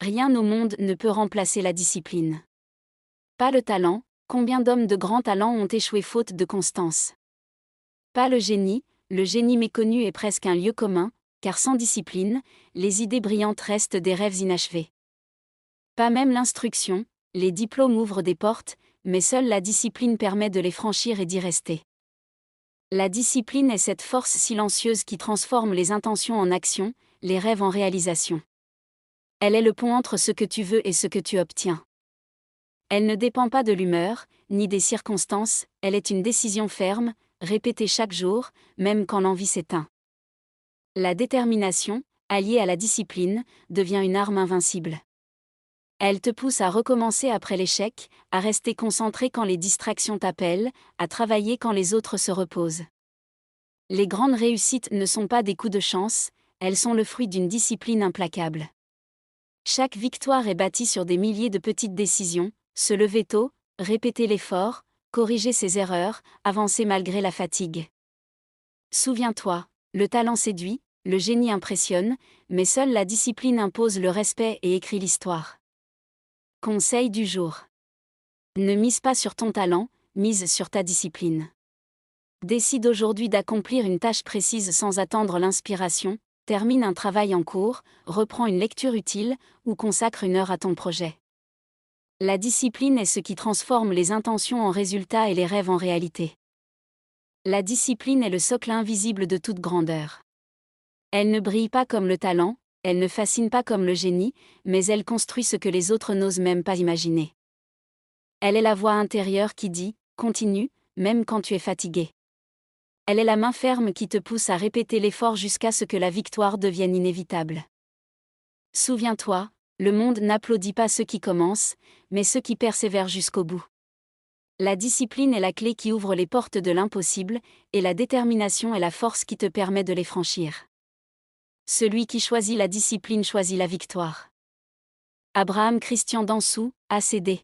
Rien au monde ne peut remplacer la discipline. Pas le talent, combien d'hommes de grand talent ont échoué faute de constance. Pas le génie méconnu est presque un lieu commun, car sans discipline, les idées brillantes restent des rêves inachevés. Pas même l'instruction, les diplômes ouvrent des portes, mais seule la discipline permet de les franchir et d'y rester. La discipline est cette force silencieuse qui transforme les intentions en action, les rêves en réalisation. Elle est le pont entre ce que tu veux et ce que tu obtiens. Elle ne dépend pas de l'humeur, ni des circonstances, elle est une décision ferme, répétée chaque jour, même quand l'envie s'éteint. La détermination, alliée à la discipline, devient une arme invincible. Elle te pousse à recommencer après l'échec, à rester concentré quand les distractions t'appellent, à travailler quand les autres se reposent. Les grandes réussites ne sont pas des coups de chance, elles sont le fruit d'une discipline implacable. Chaque victoire est bâtie sur des milliers de petites décisions, se lever tôt, répéter l'effort, corriger ses erreurs, avancer malgré la fatigue. Souviens-toi, le talent séduit, le génie impressionne, mais seule la discipline impose le respect et écrit l'histoire. Conseil du jour. Ne mise pas sur ton talent, mise sur ta discipline. Décide aujourd'hui d'accomplir une tâche précise sans attendre l'inspiration, termine un travail en cours, reprends une lecture utile, ou consacre une heure à ton projet. La discipline est ce qui transforme les intentions en résultats et les rêves en réalité. La discipline est le socle invisible de toute grandeur. Elle ne brille pas comme le talent, elle ne fascine pas comme le génie, mais elle construit ce que les autres n'osent même pas imaginer. Elle est la voix intérieure qui dit « Continue », même quand tu es fatigué. Elle est la main ferme qui te pousse à répéter l'effort jusqu'à ce que la victoire devienne inévitable. Souviens-toi, le monde n'applaudit pas ceux qui commencent, mais ceux qui persévèrent jusqu'au bout. La discipline est la clé qui ouvre les portes de l'impossible, et la détermination est la force qui te permet de les franchir. Celui qui choisit la discipline choisit la victoire. Abraham Christian Dansou, ACD.